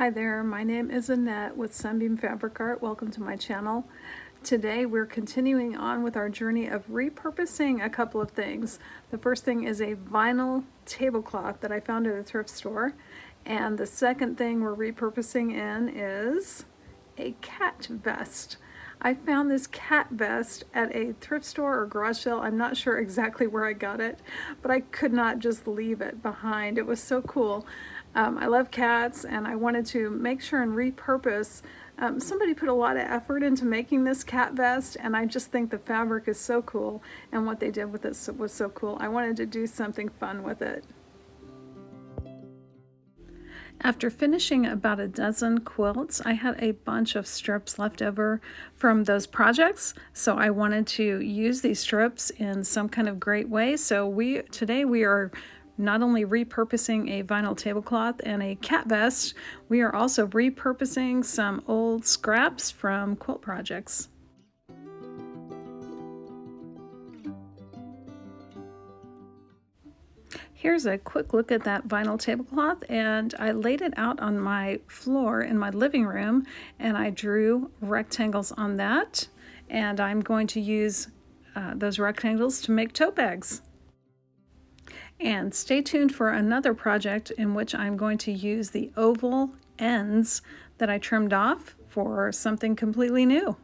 Hi there, my name is Annette with Sunbeam Fabric Art. Welcome to my channel. Today we're continuing on with our journey of repurposing a couple of things. The first thing is a vinyl tablecloth that I found at a thrift store. And the second thing we're repurposing in is a cat vest. I found this cat vest at a thrift store or garage sale. I'm not sure exactly where I got it, but I could not just leave it behind. It was so cool. I love cats and I wanted to make sure and repurpose. Somebody put a lot of effort into making this cat vest, and I just think the fabric is so cool and what they did with it was so cool. I wanted to do something fun with it. After finishing about a dozen quilts, I had a bunch of strips left over from those projects, so I wanted to use these strips in some kind of great way. So today we are not only repurposing a vinyl tablecloth and a cat vest, we are also repurposing some old scraps from quilt projects. Here's a quick look at that vinyl tablecloth, and I laid it out on my floor in my living room and I drew rectangles on that, and I'm going to use those rectangles to make tote bags. And stay tuned for another project in which I'm going to use the oval ends that I trimmed off for something completely new.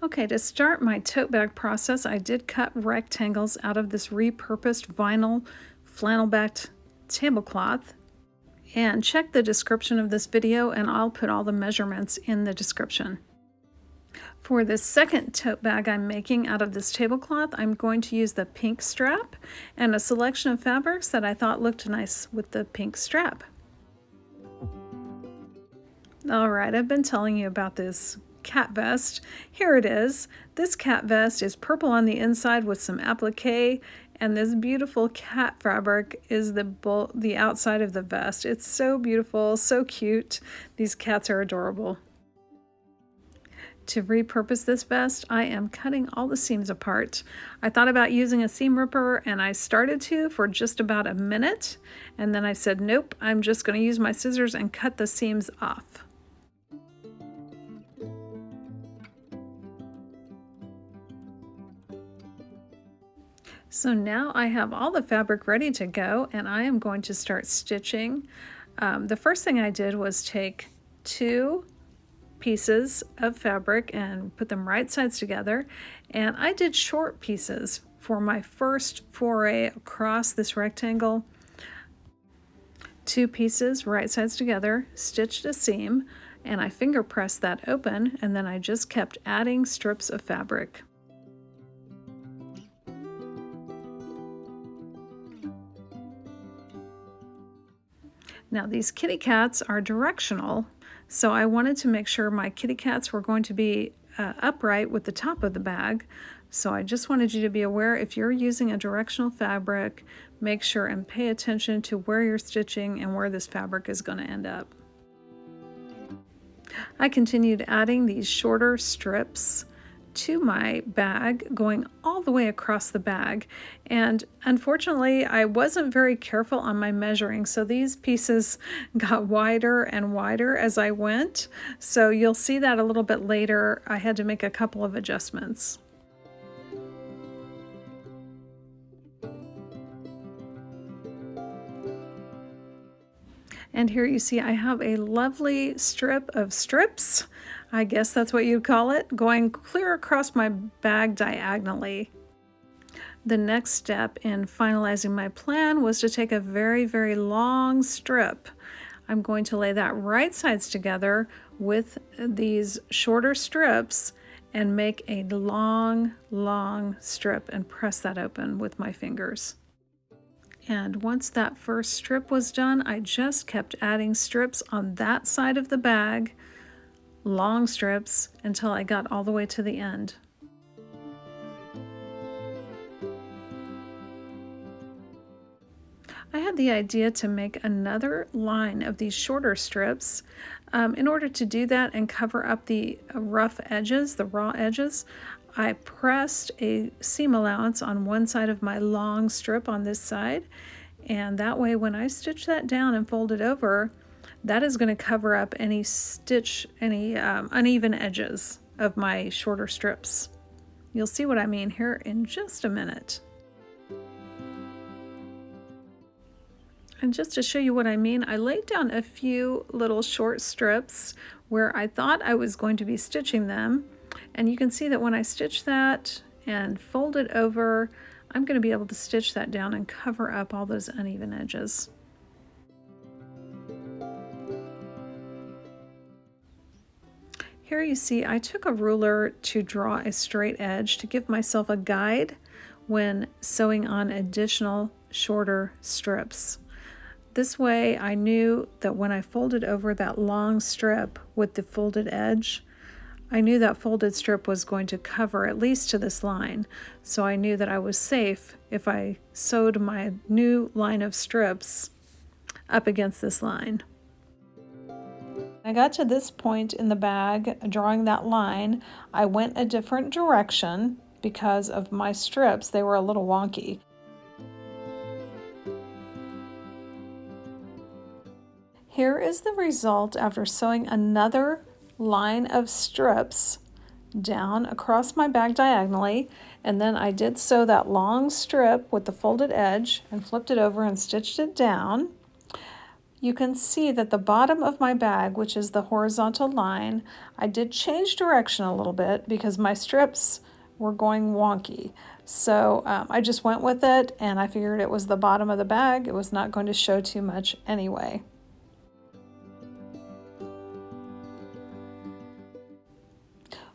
Okay, to start my tote bag process, I did cut rectangles out of this repurposed vinyl flannel backed tablecloth. And check the description of this video and I'll put all the measurements in the description. For this second tote bag I'm making out of this tablecloth, I'm going to use the pink strap and a selection of fabrics that I thought looked nice with the pink strap. Alright, I've been telling you about this cat vest. Here it is. This cat vest is purple on the inside with some applique, and this beautiful cat fabric is the outside of the vest. It's so beautiful, so cute. These cats are adorable. To repurpose this vest, I am cutting all the seams apart. I thought about using a seam ripper and I started to for just about a minute, and then I said nope, I'm just going to use my scissors and cut the seams off. So now I have all the fabric ready to go and I am going to start stitching. The first thing I did was take two pieces of fabric and put them right sides together, and I did short pieces for my first foray across this rectangle. Two pieces right sides together, stitched a seam, and I finger pressed that open, and then I just kept adding strips of fabric. Now these kitty cats are directional, so I wanted to make sure my kitty cats were going to be upright with the top of the bag. So I just wanted you to be aware, if you're using a directional fabric, make sure and pay attention to where you're stitching and where this fabric is going to end up. I continued adding these shorter strips to my bag, going all the way across the bag, and unfortunately I wasn't very careful on my measuring, so these pieces got wider and wider as I went, so you'll see that a little bit later. I had to make a couple of adjustments. And here you see I have a lovely strip of strips, I guess that's what you'd call it, going clear across my bag diagonally. The next step in finalizing my plan was to take a very, very long strip. I'm going to lay that right sides together with these shorter strips and make a long, long strip and press that open with my fingers. And once that first strip was done, I just kept adding strips on that side of the bag, long strips, until I got all the way to the end. I had the idea to make another line of these shorter strips. In order to do that and cover up the rough edges, the raw edges, I pressed a seam allowance on one side of my long strip on this side, and that way when I stitch that down and fold it over, That is going to cover up any uneven edges of my shorter strips. You'll see what I mean here in just a minute. And just to show you what I mean, I laid down a few little short strips where I thought I was going to be stitching them. And you can see that when I stitch that and fold it over, I'm going to be able to stitch that down and cover up all those uneven edges. Here you see I took a ruler to draw a straight edge to give myself a guide when sewing on additional shorter strips. This way I knew that when I folded over that long strip with the folded edge, I knew that folded strip was going to cover at least to this line. So I knew that I was safe if I sewed my new line of strips up against this line. I got to this point in the bag, drawing that line, I went a different direction because of my strips. They were a little wonky. Here is the result after sewing another line of strips down across my bag diagonally, and then I did sew that long strip with the folded edge and flipped it over and stitched it down. You can see that the bottom of my bag, which is the horizontal line, I did change direction a little bit because my strips were going wonky. So I just went with it, and I figured it was the bottom of the bag. It was not going to show too much anyway.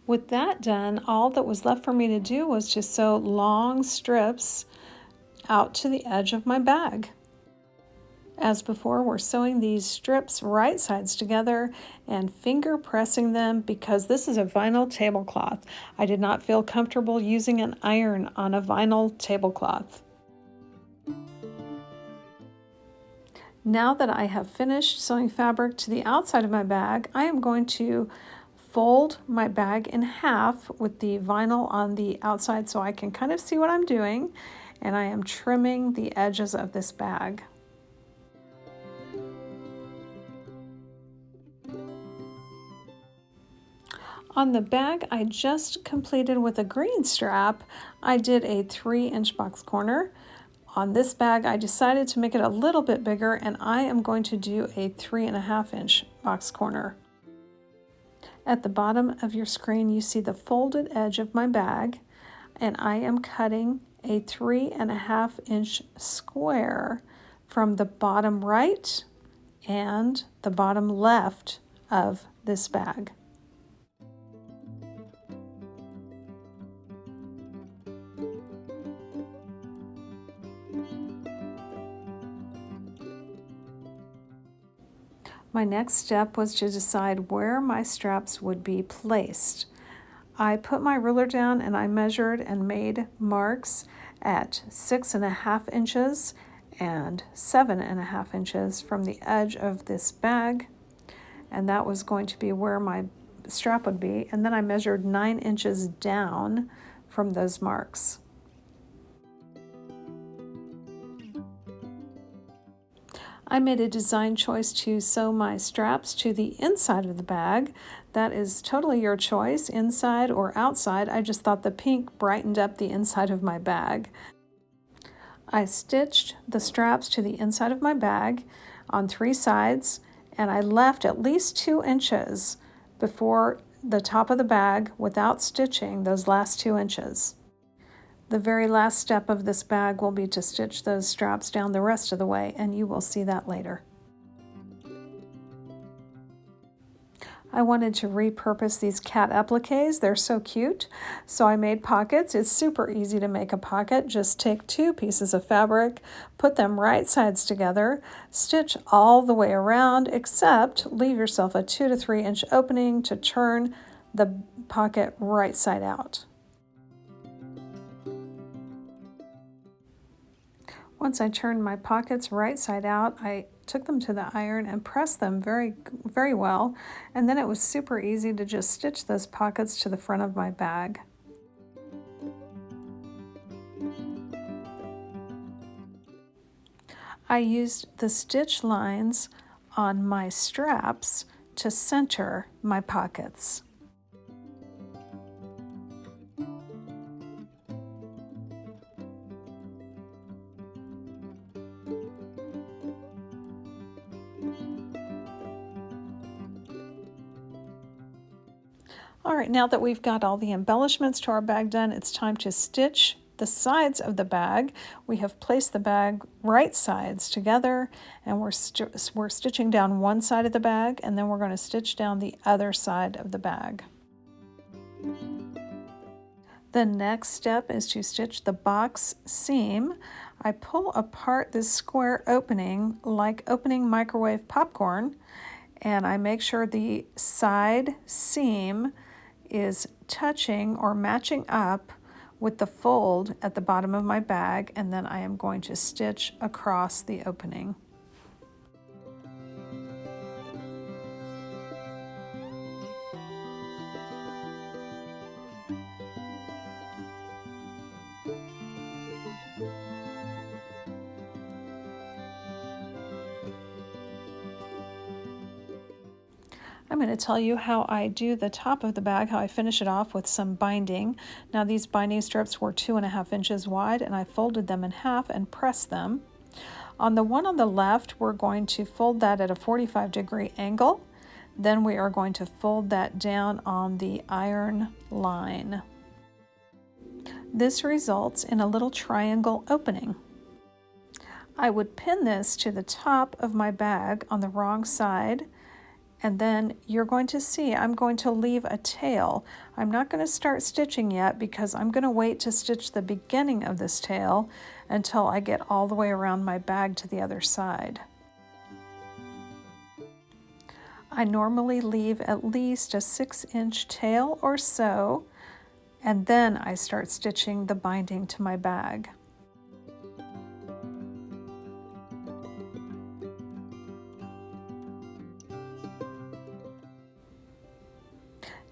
With that done, all that was left for me to do was to sew long strips out to the edge of my bag. As before, we're sewing these strips right sides together and finger pressing them because this is a vinyl tablecloth. I did not feel comfortable using an iron on a vinyl tablecloth. Now that I have finished sewing fabric to the outside of my bag, I am going to fold my bag in half with the vinyl on the outside so I can kind of see what I'm doing, and I am trimming the edges of this bag. On the bag I just completed with a green strap, I did a 3-inch box corner. On this bag I decided to make it a little bit bigger, and I am going to do a 3.5-inch box corner. At the bottom of your screen you see the folded edge of my bag, and I am cutting a 3.5-inch square from the bottom right and the bottom left of this bag. My next step was to decide where my straps would be placed. I put my ruler down and I measured and made marks at 6.5 inches and 7.5 inches from the edge of this bag, and that was going to be where my strap would be, and then I measured 9 inches down from those marks. I made a design choice to sew my straps to the inside of the bag. That is totally your choice, inside or outside. I just thought the pink brightened up the inside of my bag. I stitched the straps to the inside of my bag on 3 sides, and I left at least 2 inches before the top of the bag without stitching those last 2 inches. The very last step of this bag will be to stitch those straps down the rest of the way, and you will see that later. I wanted to repurpose these cat appliques. They're so cute. So I made pockets. It's super easy to make a pocket. Just take 2 pieces of fabric, put them right sides together, stitch all the way around, except leave yourself a 2 to 3 inch opening to turn the pocket right side out. Once I turned my pockets right side out, I took them to the iron and pressed them very, very well, and then it was super easy to just stitch those pockets to the front of my bag. I used the stitch lines on my straps to center my pockets. All right, now that we've got all the embellishments to our bag done, it's time to stitch the sides of the bag. We have placed the bag right sides together, and we're stitching down one side of the bag, and then we're going to stitch down the other side of the bag. The next step is to stitch the box seam. I pull apart this square opening like opening microwave popcorn, and I make sure the side seam is touching or matching up with the fold at the bottom of my bag, and then I am going to stitch across the opening. I'm going to tell you how I do the top of the bag, how I finish it off with some binding. Now these binding strips were 2.5 inches wide, and I folded them in half and pressed them. On the one on the left, we're going to fold that at a 45-degree angle. Then we are going to fold that down on the iron line. This results in a little triangle opening. I would pin this to the top of my bag on the wrong side, and then you're going to see I'm going to leave a tail. I'm not going to start stitching yet because I'm going to wait to stitch the beginning of this tail until I get all the way around my bag to the other side. I normally leave at least a 6-inch tail or so, and then I start stitching the binding to my bag.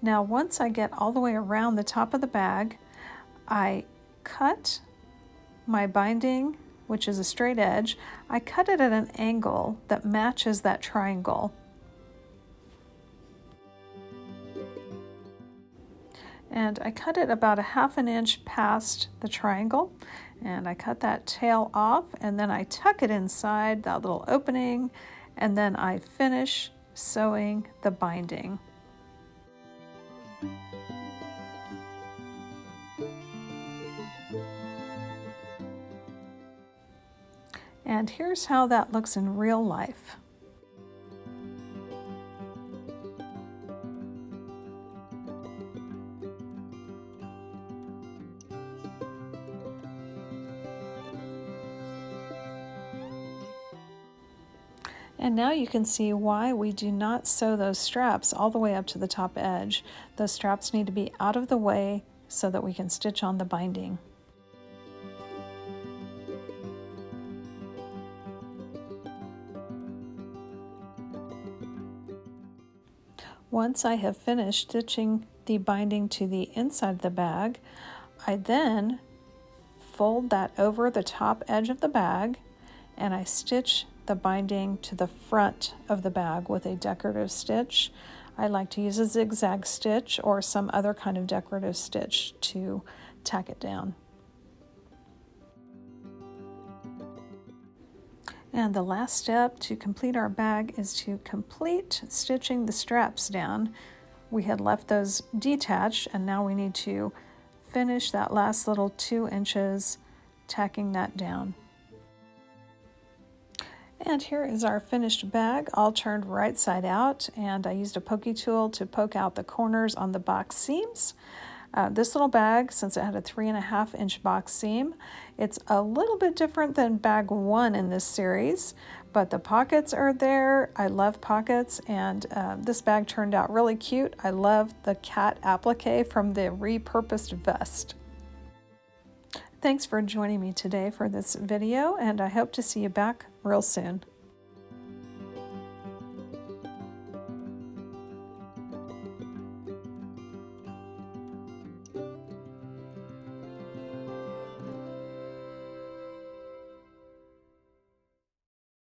Now once I get all the way around the top of the bag, I cut my binding, which is a straight edge. I cut it at an angle that matches that triangle. And I cut it about a 1/2 inch past the triangle, and I cut that tail off, and then I tuck it inside that little opening, and then I finish sewing the binding. And here's how that looks in real life. And now you can see why we do not sew those straps all the way up to the top edge. Those straps need to be out of the way so that we can stitch on the binding. Once I have finished stitching the binding to the inside of the bag, I then fold that over the top edge of the bag, and I stitch the binding to the front of the bag with a decorative stitch. I like to use a zigzag stitch or some other kind of decorative stitch to tack it down. And the last step to complete our bag is to complete stitching the straps down. We had left those detached, and now we need to finish that last little 2 inches, tacking that down. And here is our finished bag, all turned right side out, and I used a pokey tool to poke out the corners on the box seams. This little bag, since it had a 3.5 inch box seam, it's a little bit different than bag 1 in this series, but the pockets are there. I love pockets, and this bag turned out really cute. I love the cat applique from the repurposed vest. Thanks for joining me today for this video, and I hope to see you back real soon.